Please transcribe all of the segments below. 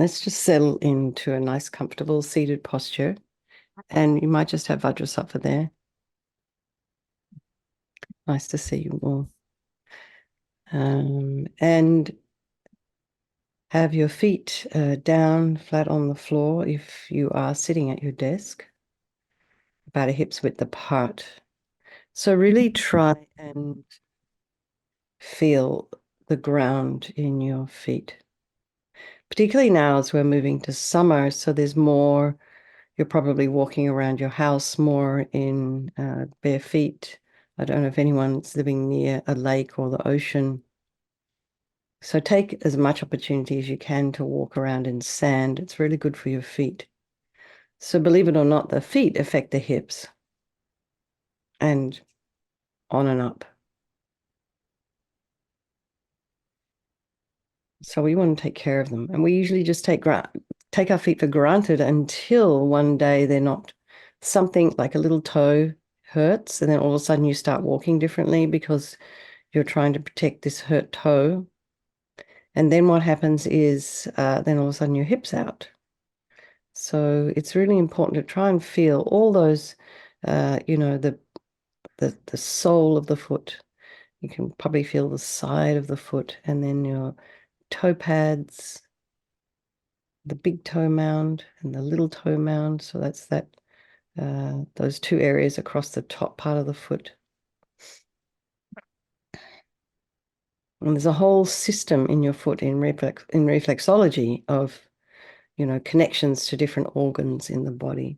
let's just settle into a nice, comfortable seated posture. And you might just have Vajrasattva there. Nice to see you all. And have your feet down flat on the floor if you are sitting at your desk, about a hip's width apart. So really try and feel the ground in your feet, particularly now as we're moving to summer. So there's more, you're probably walking around your house more in bare feet. I don't know if anyone's living near a lake or the ocean. So take as much opportunity as you can to walk around in sand. It's really good for your feet. So believe it or not, the feet affect the hips and on and up. So we want to take care of them. And we usually just take our feet for granted until one day they're not. Something like a little toe hurts, and then all of a sudden you start walking differently because you're trying to protect this hurt toe. And then what happens is then all of a sudden your hip's out. So it's really important to try and feel all those, the sole of the foot. You can probably feel the side of the foot, and then your toe pads, the big toe mound and the little toe mound. So that's those two areas across the top part of the foot. And there's a whole system in your foot in reflexology of, connections to different organs in the body.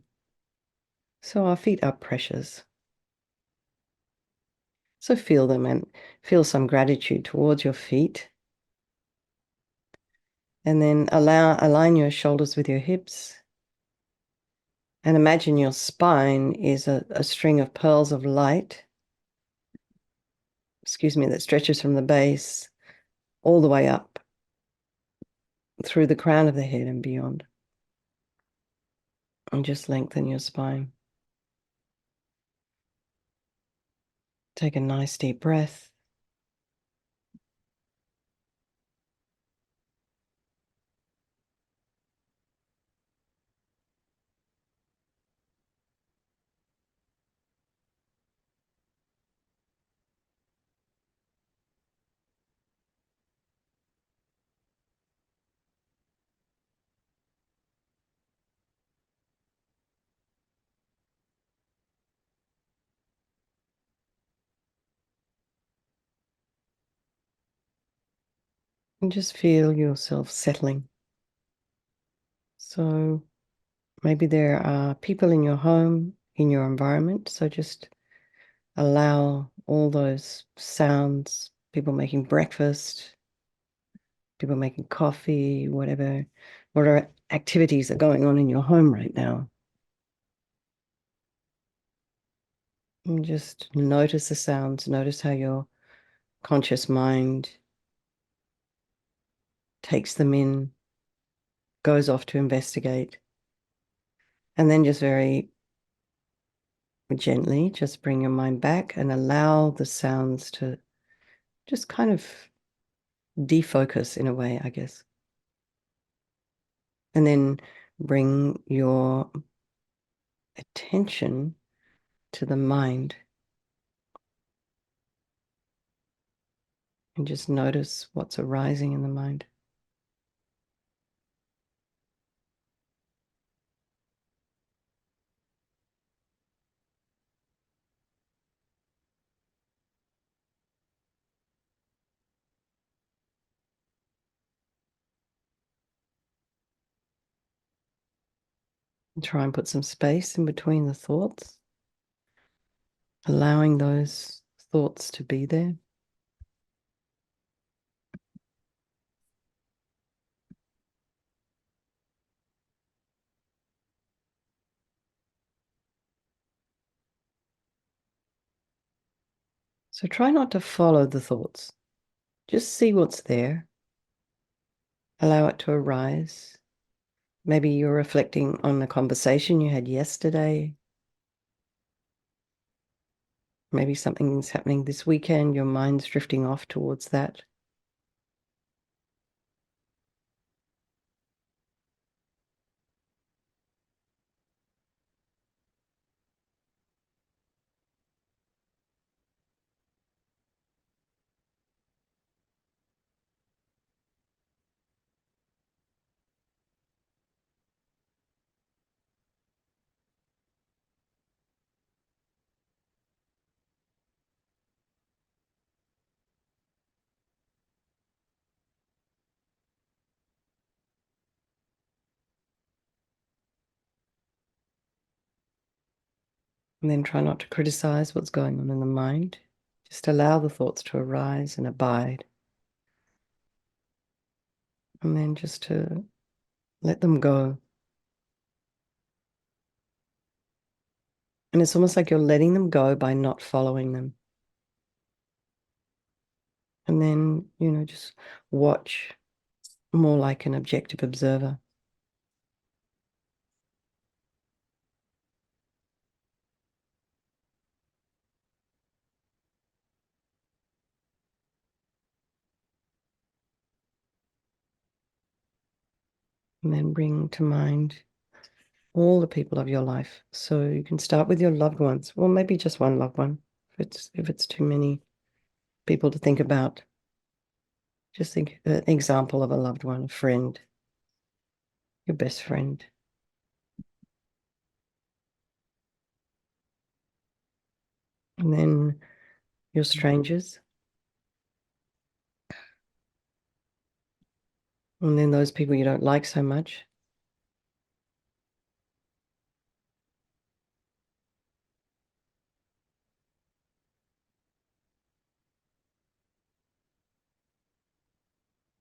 So our feet are precious. So feel them and feel some gratitude towards your feet. And then align your shoulders with your hips. And imagine your spine is a string of pearls of light, that stretches from the base all the way up through the crown of the head and beyond. And just lengthen your spine. Take a nice deep breath. And just feel yourself settling. So maybe there are people in your home, in your environment. So just allow all those sounds, people making breakfast, people making coffee, whatever activities are going on in your home right now. And just notice the sounds, notice how your conscious mind takes them in, goes off to investigate, and then just very gently just bring your mind back and allow the sounds to just kind of defocus in a way, I guess. And then bring your attention to the mind and just notice what's arising in the mind. And try and put some space in between the thoughts, allowing those thoughts to be there. So try not to follow the thoughts. Just see what's there. Allow it to arise. Maybe you're reflecting on the conversation you had yesterday. Maybe something's happening this weekend. Your mind's drifting off towards that. And then try not to criticize what's going on in the mind. Just allow the thoughts to arise and abide. And then just to let them go. And it's almost like you're letting them go by not following them. And then, just watch more like an objective observer. And then bring to mind all the people of your life. So you can start with your loved ones. Well, maybe just one loved one. If it's too many people to think about, just think an example of a loved one, a friend, your best friend. And then your strangers. And then those people you don't like so much.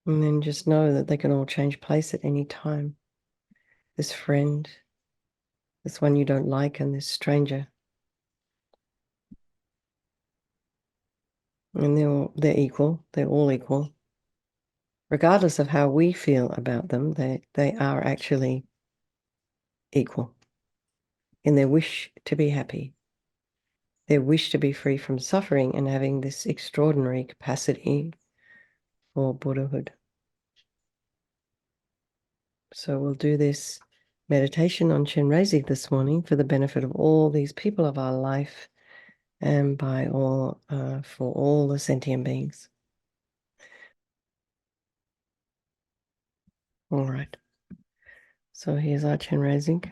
And then just know that they can all change place at any time. This friend, this one you don't like, and this stranger. And they're equal. They're all equal. Regardless of how we feel about them, they are actually equal in their wish to be happy, their wish to be free from suffering and having this extraordinary capacity for Buddhahood. So we'll do this meditation on Chenrezig this morning for the benefit of all these people of our life and for all the sentient beings. All right. So here's our Chenrezig.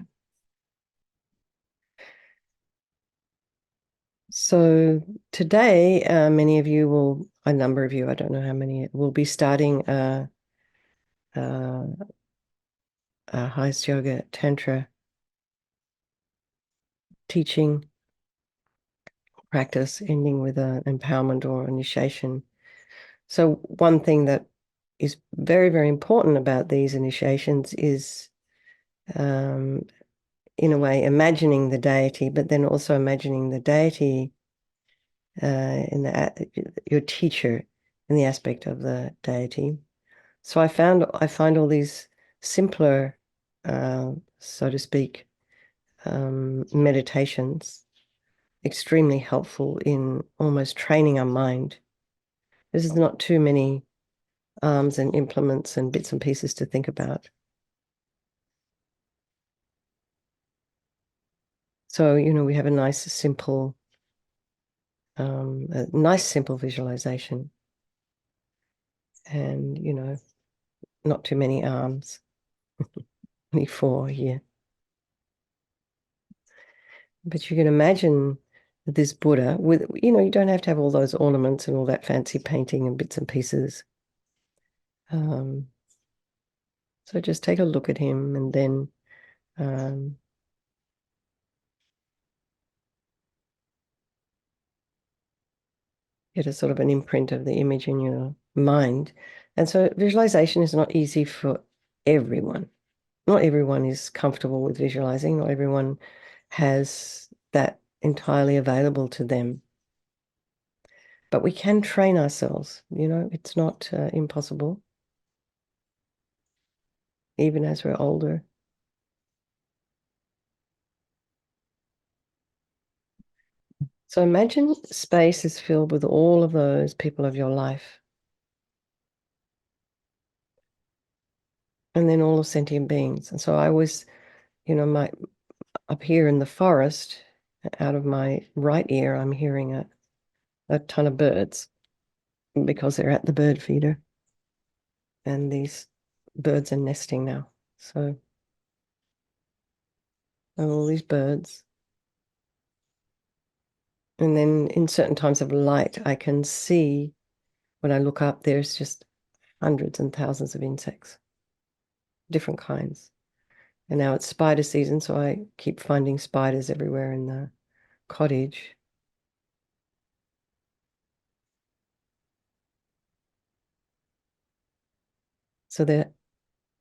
So today, a number of you, I don't know how many, will be starting a highest yoga tantra teaching practice, ending with an empowerment or initiation. So one thing that is very, very important about these initiations is, in a way, imagining the deity, but then also imagining the deity your teacher in the aspect of the deity. So I find all these simpler, so to speak, meditations extremely helpful in almost training our mind. This is not too many arms and implements and bits and pieces to think about. So, we have a nice simple visualization and, not too many arms, only 4 here. But you can imagine this Buddha with, you don't have to have all those ornaments and all that fancy painting and bits and pieces. So just take a look at him and then get a sort of an imprint of the image in your mind. And so visualization is not easy for everyone. Not everyone is comfortable with visualizing. Not everyone has that entirely available to them. But we can train ourselves, it's not impossible, even as we're older. So imagine space is filled with all of those people of your life. And then all of sentient beings. And so I was, up here in the forest, out of my right ear, I'm hearing a ton of birds because they're at the bird feeder. And these birds are nesting now. So all these birds. And then in certain times of light, I can see when I look up, there's just hundreds and thousands of insects, different kinds. And now it's spider season, so I keep finding spiders everywhere in the cottage. So there are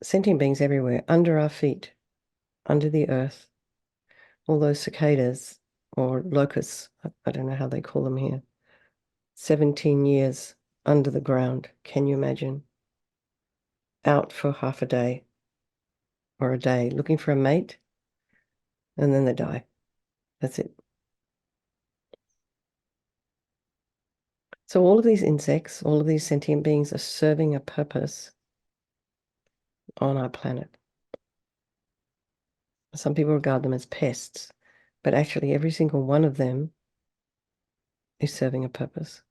sentient beings everywhere, under our feet, under the earth, all those cicadas or locusts, I don't know how they call them here, 17 years under the ground. Can you imagine? Out for half a day or a day looking for a mate, and then they die. That's it. So all of these insects, all of these sentient beings are serving a purpose on our planet. Some people regard them as pests, but actually every single one of them is serving a purpose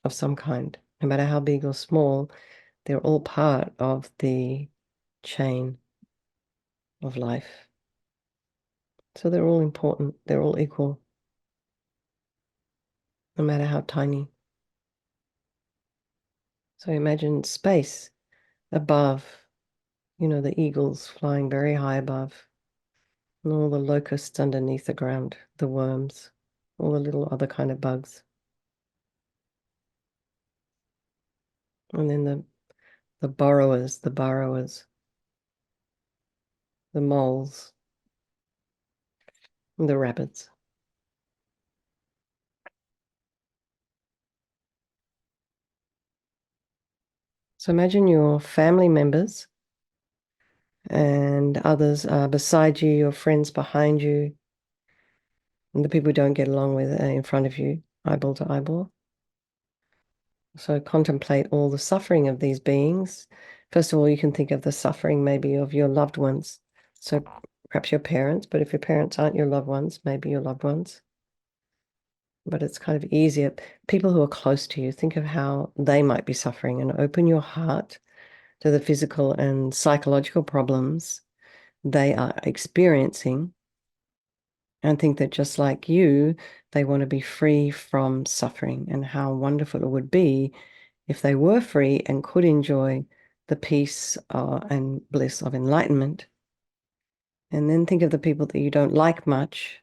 of some kind. No matter how big or small, they're all part of the chain of life. So they're all important. They're all equal, no matter how tiny. So imagine space above, the eagles flying very high above, and all the locusts underneath the ground, the worms, all the little other kind of bugs. And then the burrowers, the moles, and the rabbits. So imagine your family members and others are beside you, your friends behind you, and the people who don't get along with in front of you, eyeball to eyeball. So contemplate all the suffering of these beings. First of all, you can think of the suffering maybe of your loved ones. So perhaps your parents, but if your parents aren't your loved ones, maybe your loved ones. But it's kind of easier. People who are close to you, think of how they might be suffering and open your heart to the physical and psychological problems they are experiencing, and think that just like you, they want to be free from suffering, and how wonderful it would be if they were free and could enjoy the peace and bliss of enlightenment. And then think of the people that you don't like much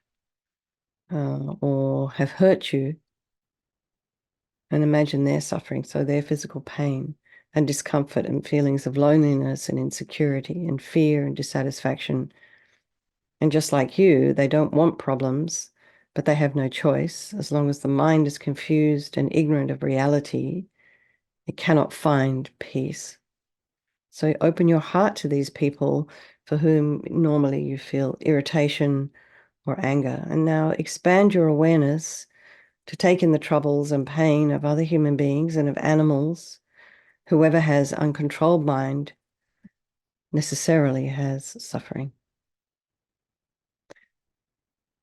or have hurt you, and imagine their suffering, so their physical pain and discomfort and feelings of loneliness and insecurity and fear and dissatisfaction. And just like you, they don't want problems, but they have no choice. As long as the mind is confused and ignorant of reality, it cannot find peace. So open your heart to these people for whom normally you feel irritation or anger. And now expand your awareness to take in the troubles and pain of other human beings and of animals. Whoever has uncontrolled mind necessarily has suffering.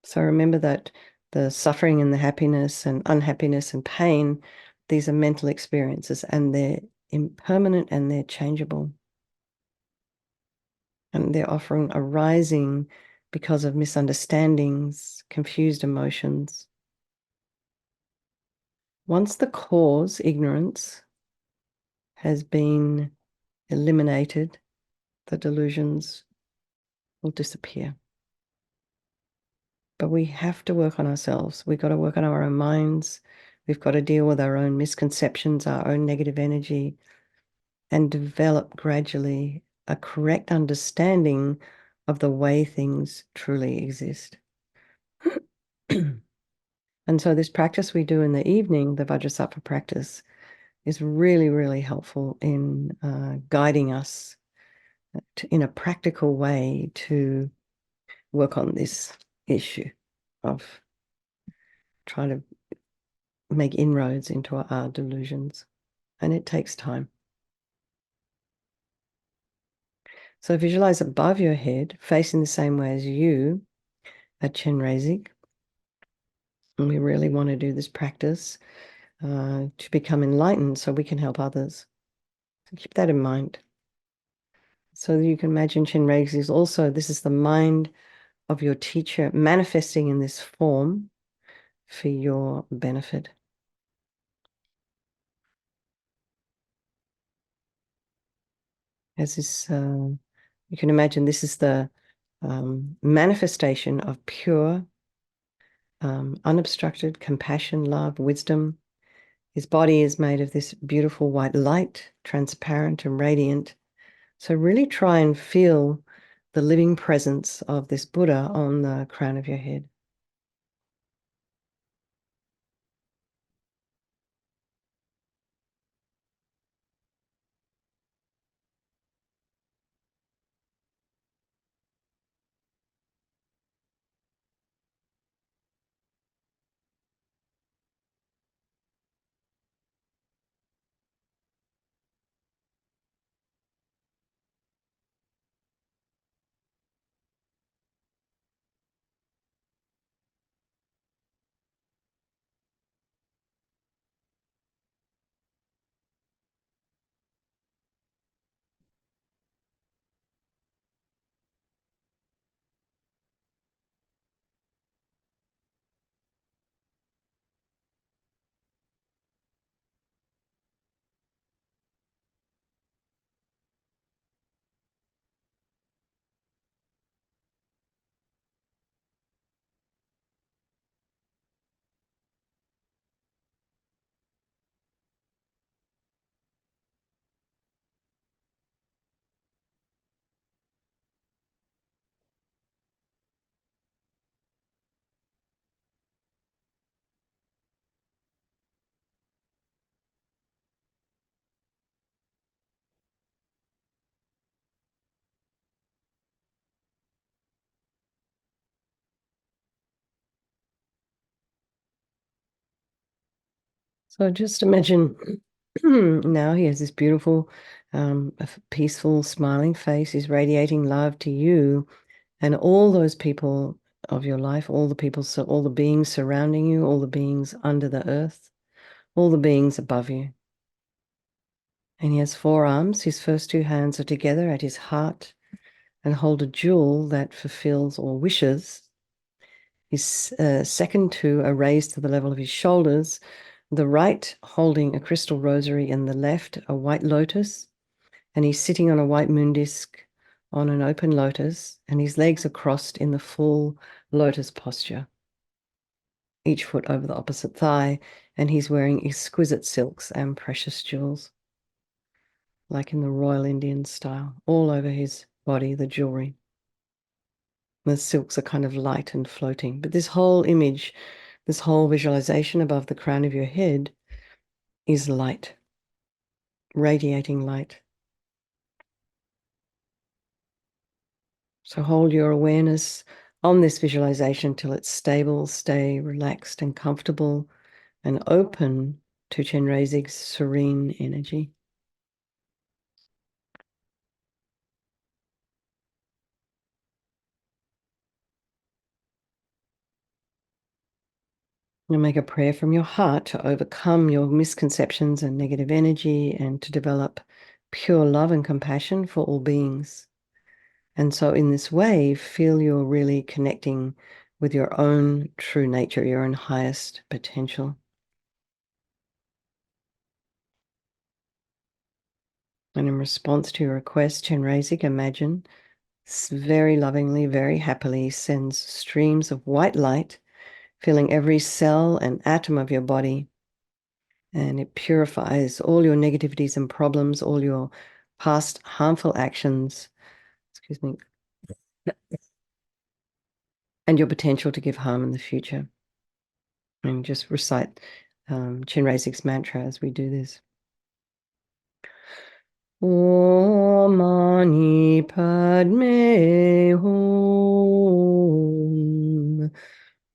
So remember that the suffering and the happiness and unhappiness and pain, these are mental experiences, and they're impermanent and they're changeable. And they're often arising because of misunderstandings, confused emotions. Once the cause, ignorance, has been eliminated, the delusions will disappear. But we have to work on ourselves. We've got to work on our own minds. We've got to deal with our own misconceptions, our own negative energy, and develop gradually a correct understanding of the way things truly exist. And so this practice we do in the evening, the Vajrasattva practice, is really, really helpful in guiding us in a practical way to work on this issue of trying to make inroads into our delusions. And it takes time. So visualize above your head, facing the same way as you, at Chenrezig. And we really want to do this practice to become enlightened so we can help others. So keep that in mind. So you can imagine Chenrezig is also, this is the mind of your teacher manifesting in this form for your benefit. As this, you can imagine this is the manifestation of pure unobstructed compassion, love, wisdom. His body is made of this beautiful white light, transparent and radiant. So really try and feel the living presence of this Buddha on the crown of your head. So just imagine now he has this beautiful, peaceful, smiling face. He's radiating love to you and all those people of your life, all the people, so all the beings surrounding you, all the beings under the earth, all the beings above you. And he has four arms. His first two hands are together at his heart and hold a jewel that fulfills all wishes. His second two are raised to the level of his shoulders, the right holding a crystal rosary and the left a white lotus. And he's sitting on a white moon disc on an open lotus, and his legs are crossed in the full lotus posture, each foot over the opposite thigh, and he's wearing exquisite silks and precious jewels, like in the Royal Indian style, all over his body, the jewelry. The silks are kind of light and floating. But this whole image, this whole visualization above the crown of your head is light, radiating light. So hold your awareness on this visualization till it's stable, stay relaxed and comfortable and open to Chenrezig's serene energy. And make a prayer from your heart to overcome your misconceptions and negative energy and to develop pure love and compassion for all beings. And so in this way, feel you're really connecting with your own true nature, your own highest potential. And in response to your request, Chenrezig, imagine very lovingly, very happily sends streams of white light, filling every cell and atom of your body. And it purifies all your negativities and problems, all your past harmful actions, excuse me, and your potential to give harm in the future. And just recite Chenrezig's mantra as we do this. Om Mani Padme Hum.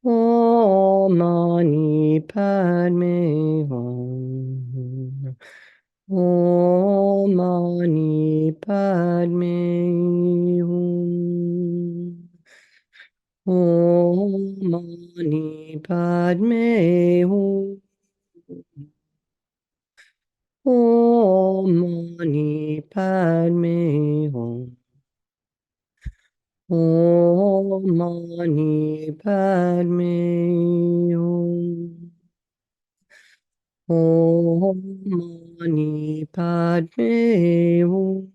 Om Mani Padme Hum. Om Mani Padme Hum. Om Mani Padme Hum. Om Mani Padme Hum. Om Mani Padme Hum. Om Mani Padme Hum.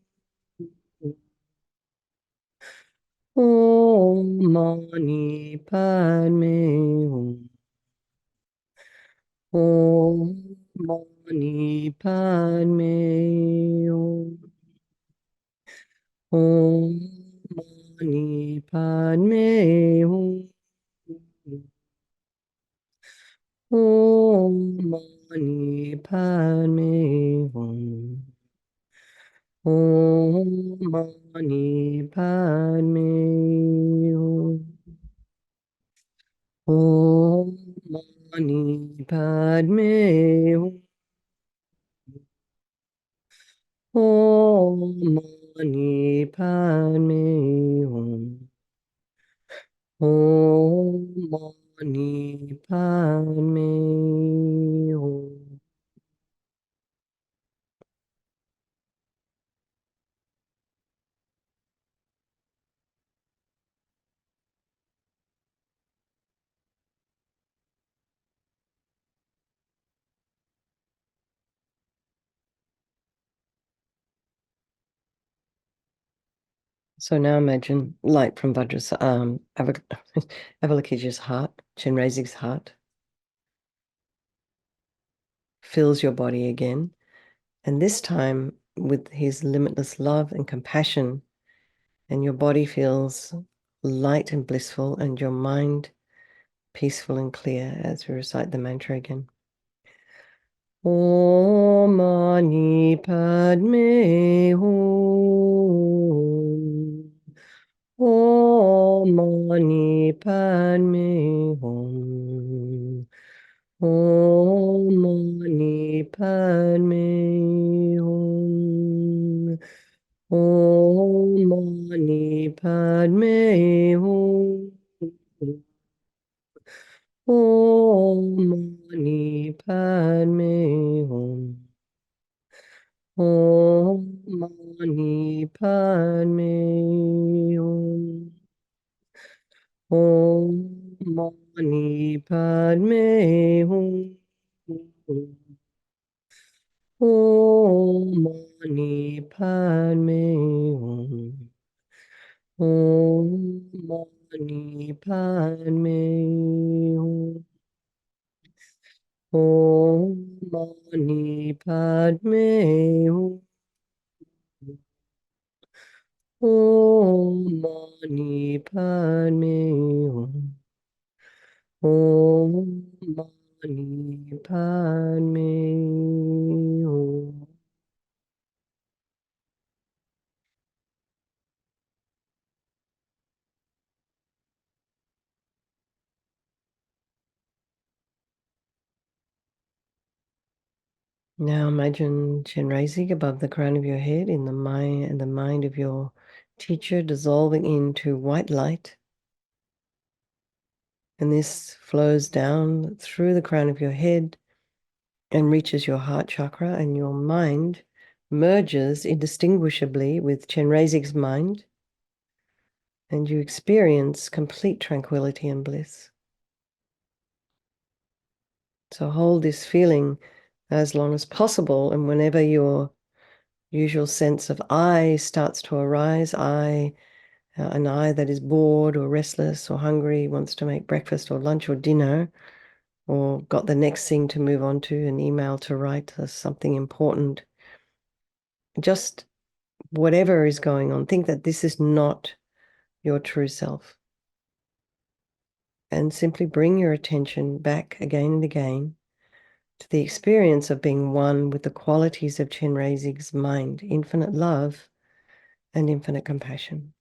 Om Mani Padme Hum. Om Mani Padme Hum. Om Mani Padme Hum. Om Mani Padme Hum. Om Mani Padme Hum. Om Mani Padme Hum. Om Mani Padme Hum. Om Mani Padme Hum. So now imagine light from Avalokita's heart, Chenrezig's heart, fills your body again, and this time with his limitless love and compassion, and your body feels light and blissful, and your mind peaceful and clear as we recite the mantra again. Om Mani Padme Hum. Om Mani Padme Hum. Om Mani Padme Hum. Om Mani Padme Hum. Om Mani Padme Hum. Om Mani Padme Hum. Om Mani Padme Hum. Om Mani Padme Hum. Om Mani Padme Hum. Om Mani Padme Hum. Om Mani Padme Hum. Om Mani Padme Hum. Now imagine Chenrezig above the crown of your head in the mind of your teacher dissolving into white light. And this flows down through the crown of your head and reaches your heart chakra, and your mind merges indistinguishably with Chenrezig's mind, and you experience complete tranquility and bliss. So hold this feeling as long as possible, and whenever your usual sense of I starts to arise, an I that is bored or restless or hungry, wants to make breakfast or lunch or dinner, or got the next thing to move on to, an email to write, or something important, just whatever is going on, think that this is not your true self. And simply bring your attention back again and again to the experience of being one with the qualities of Chenrezig's mind, infinite love and infinite compassion.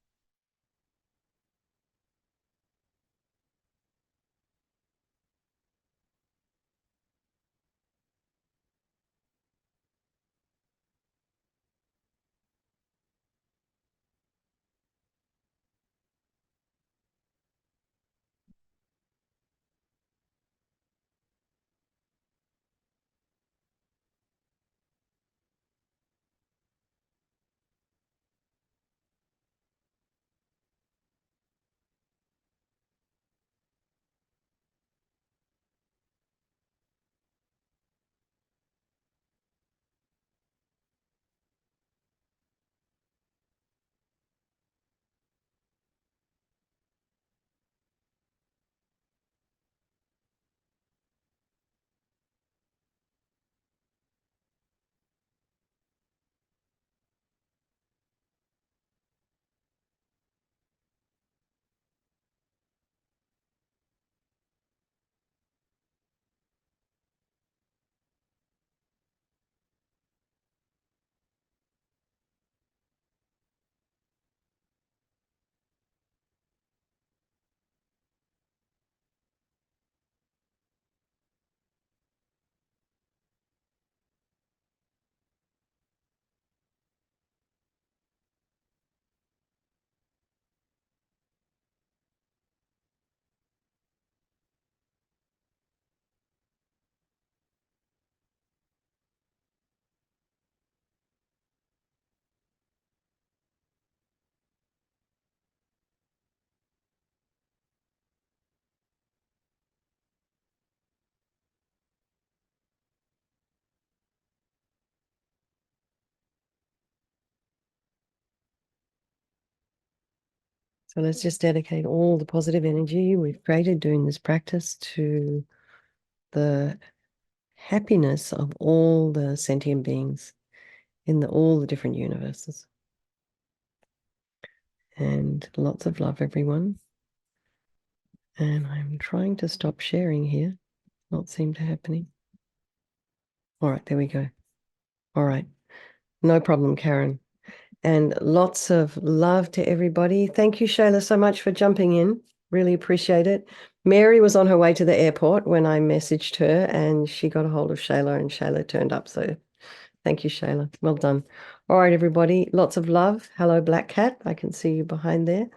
So let's just dedicate all the positive energy we've created doing this practice to the happiness of all the sentient beings in all the different universes. And lots of love, everyone. And I'm trying to stop sharing here. Not seem to happening. All right, there we go. All right. No problem, Karen. And lots of love to everybody. Thank you, Shayla, so much for jumping in. Really appreciate it. Mary was on her way to the airport when I messaged her, and she got a hold of Shayla, and Shayla turned up. So thank you, Shayla. Well done. All right, everybody. Lots of love. Hello, Black Cat. I can see you behind there.